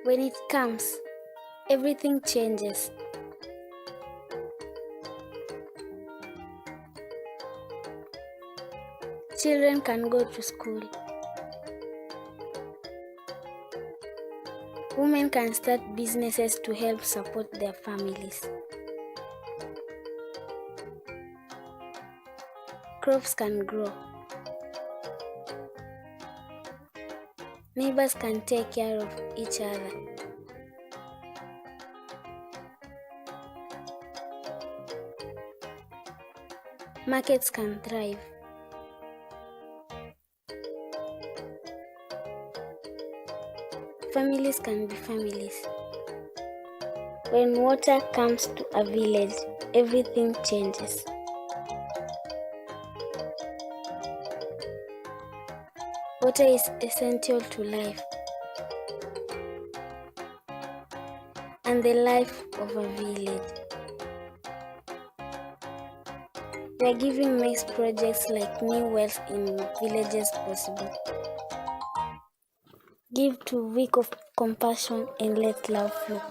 When it comes, everything changes. Children can go to school. Women can start businesses to help support their families. Crops can grow. Neighbors can take care of each other. Markets can thrive. Families can be families. When water comes to a village, everything changes. Water is essential to life and the life of a village. We are giving next projects like new wells in villages possible. Give to weak of compassion and let love flow.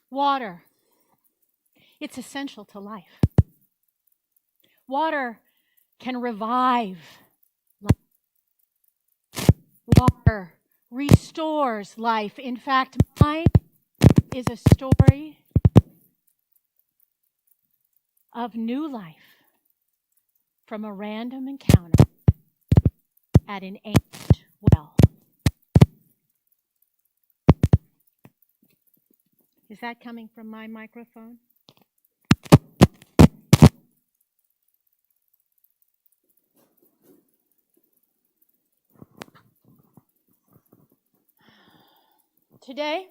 Water. It's essential to life. Water can revive life. Water restores life. In fact, mine is a story of new life from a random encounter at an ancient well. Is that coming from my microphone? Today,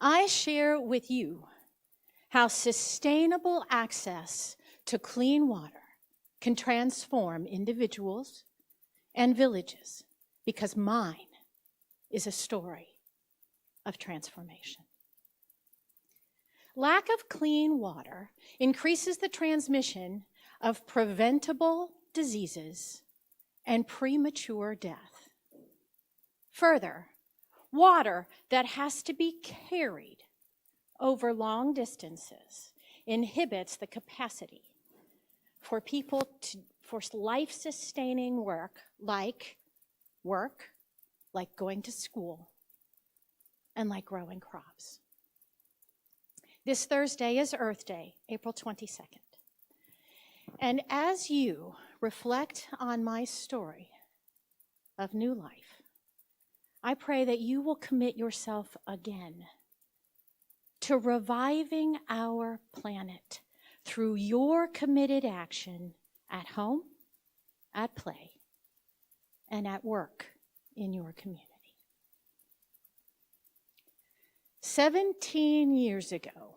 I share with you how sustainable access to clean water can transform individuals and villages, because mine is a story of transformation. Lack of clean water increases the transmission of preventable diseases and premature death. Further, water that has to be carried over long distances inhibits the capacity for people for life-sustaining work, like going to school, and like growing crops. This Thursday is Earth Day, April 22nd. And as you reflect on my story of new life, I pray that you will commit yourself again to reviving our planet through your committed action at home, at play, and at work in your community. 17 years ago,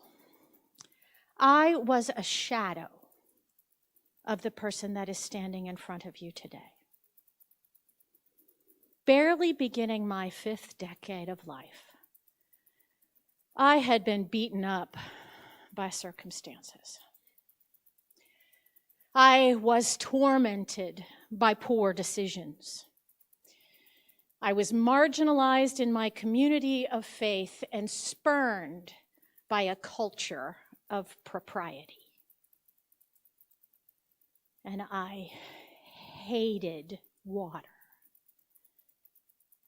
I was a shadow of the person that is standing in front of you today. Barely beginning my 5th decade of life, I had been beaten up by circumstances. I was tormented by poor decisions. I was marginalized in my community of faith and spurned by a culture of propriety. And I hated water.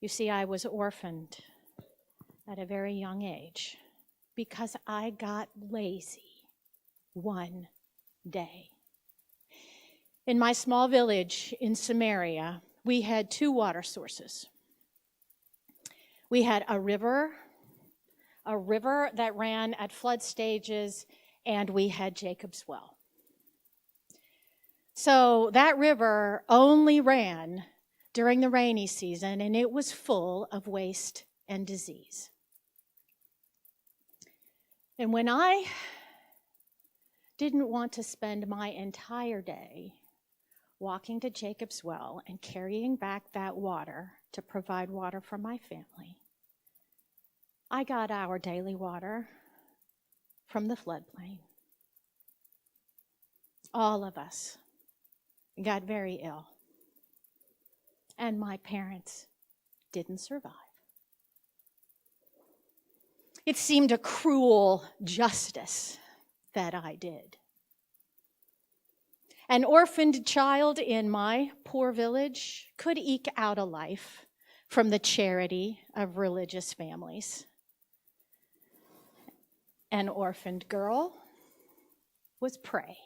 You see, I was orphaned at a very young age because I got lazy one day. In my small village in Samaria, we had two water sources. We had a river that ran at flood stages, and we had Jacob's well. So that river only ran during the rainy season, and it was full of waste and disease. And when I didn't want to spend my entire day walking to Jacob's well and carrying back that water to provide water for my family, I got our daily water from the floodplain. All of us got very ill, and my parents didn't survive. It seemed a cruel justice that I did. An orphaned child in my poor village could eke out a life from the charity of religious families. An orphaned girl was prey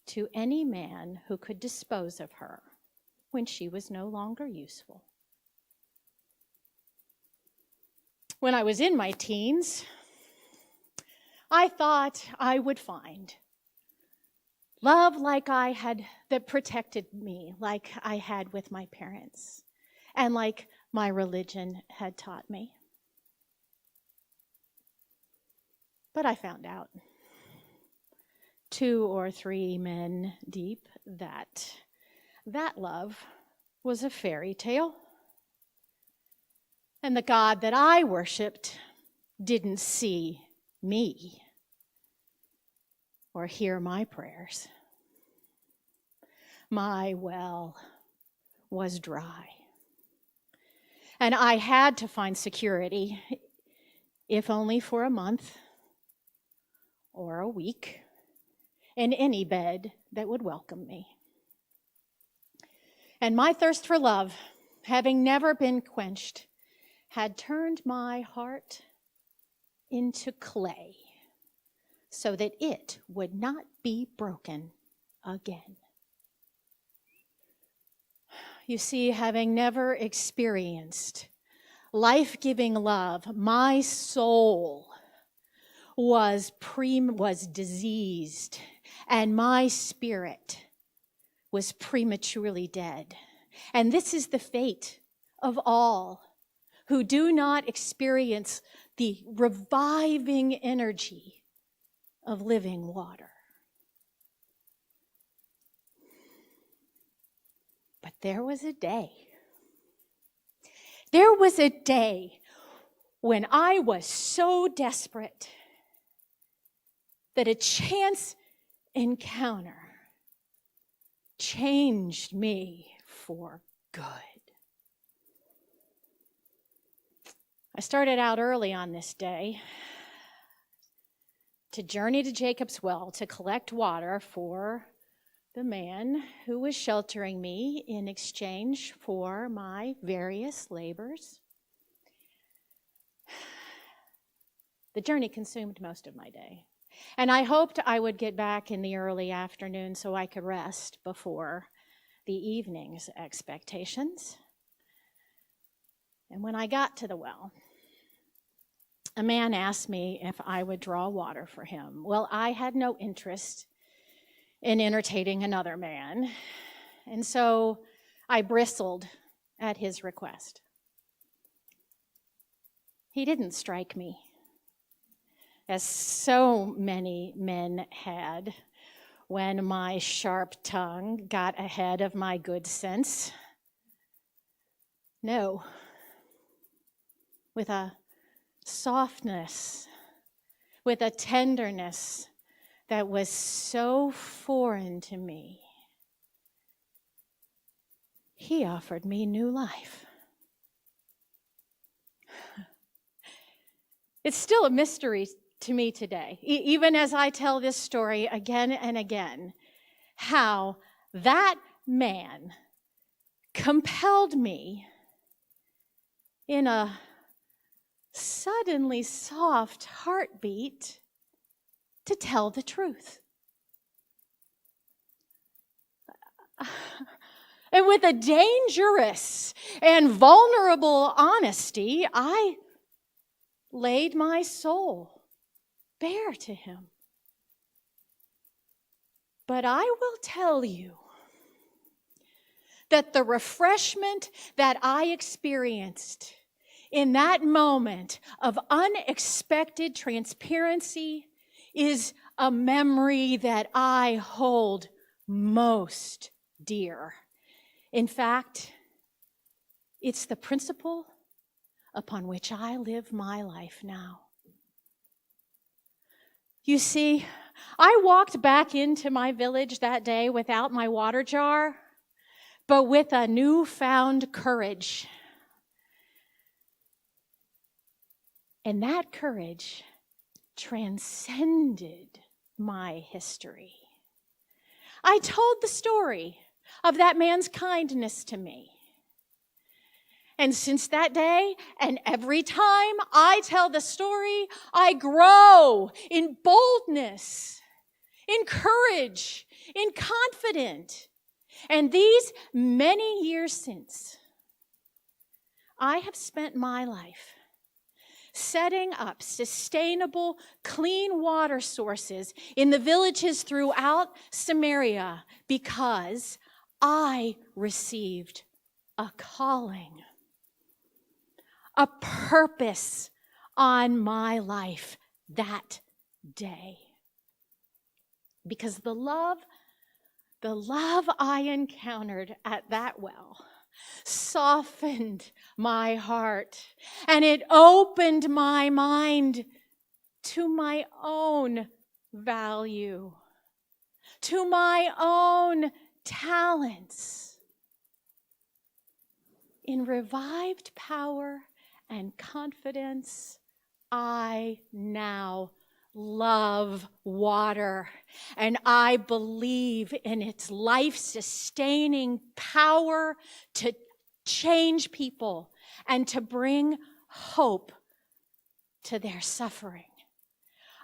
to any man who could dispose of her when she was no longer useful. When I was in my teens, I thought I would find love that protected me, like I had with my parents, and like my religion had taught me. But I found out 2 or 3 men deep that love was a fairy tale. And the God that I worshiped didn't see me or hear my prayers. My well was dry. And I had to find security, if only for a month or a week, in any bed that would welcome me. And my thirst for love, having never been quenched, had turned my heart into clay so that it would not be broken again. You see, having never experienced life-giving love, my soul was diseased, and my spirit was prematurely dead. And this is the fate of all who do not experience the reviving energy of living water. But there was a day when I was so desperate that a chance encounter changed me for good. I started out early on this day to journey to Jacob's well to collect water for the man who was sheltering me in exchange for my various labors. The journey consumed most of my day, and I hoped I would get back in the early afternoon so I could rest before the evening's expectations. And when I got to the well, a man asked me if I would draw water for him. Well, I had no interest in entertaining another man, and so I bristled at his request. He didn't strike me, as so many men had when my sharp tongue got ahead of my good sense. No, with a softness, with a tenderness that was so foreign to me, he offered me new life. It's still a mystery to me today, even as I tell this story again and again, how that man compelled me in a suddenly soft heartbeat to tell the truth. And with a dangerous and vulnerable honesty, I laid my soul bare to him. But I will tell you that the refreshment that I experienced in that moment of unexpected transparency is a memory that I hold most dear. In fact, it's the principle upon which I live my life now. You see, I walked back into my village that day without my water jar, but with a newfound courage. And that courage transcended my history. I told the story of that man's kindness to me. And since that day, and every time I tell the story, I grow in boldness, in courage, in confidence. And these many years since, I have spent my life setting up sustainable, clean water sources in the villages throughout Samaria because I received a calling, a purpose on my life that day. Because the love I encountered at that well softened my heart, and it opened my mind to my own value, to my own talents. In revived power and confidence, I now love water, and I believe in its life-sustaining power to change people and to bring hope to their suffering.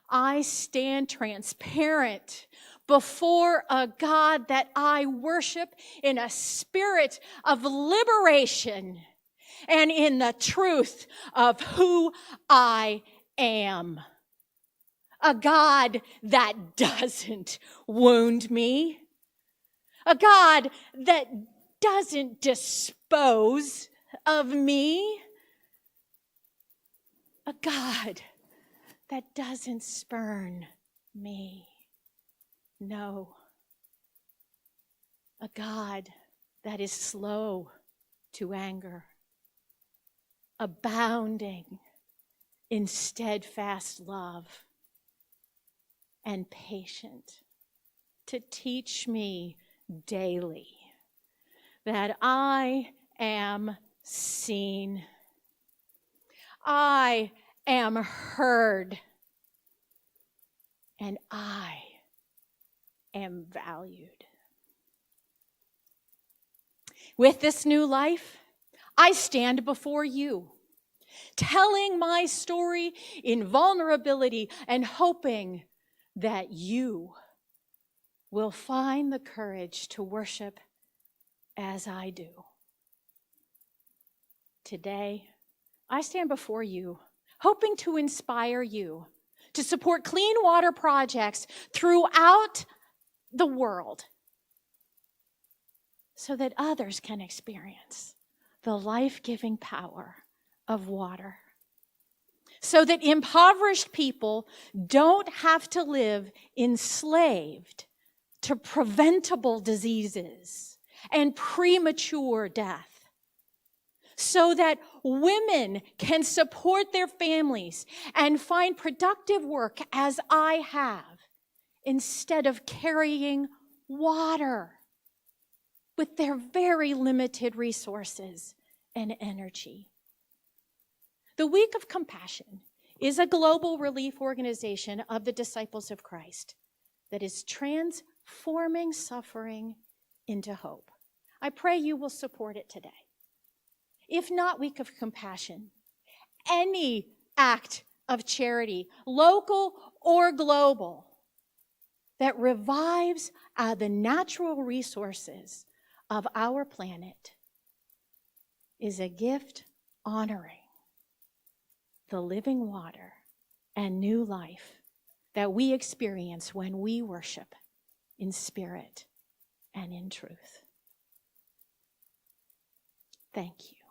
I stand transparent before a God that I worship in a spirit of liberation and in the truth of who I am. A God that doesn't wound me. A God that doesn't dispose of me. A God that doesn't spurn me. No. A God that is slow to anger, abounding in steadfast love, and patient to teach me daily that I am seen, I am heard, and I am valued. With this new life, I stand before you, telling my story in vulnerability and hoping that you will find the courage to worship as I do. Today, I stand before you, hoping to inspire you to support clean water projects throughout the world so that others can experience the life-giving power of water. So that impoverished people don't have to live enslaved to preventable diseases and premature death. So that women can support their families and find productive work as I have, instead of carrying water with their very limited resources and energy. The Week of Compassion is a global relief organization of the Disciples of Christ that is transforming suffering into hope. I pray you will support it today. If not Week of Compassion, any act of charity, local or global, that revives the natural resources of our planet is a gift honoring the living water and new life that we experience when we worship in spirit and in truth. Thank you.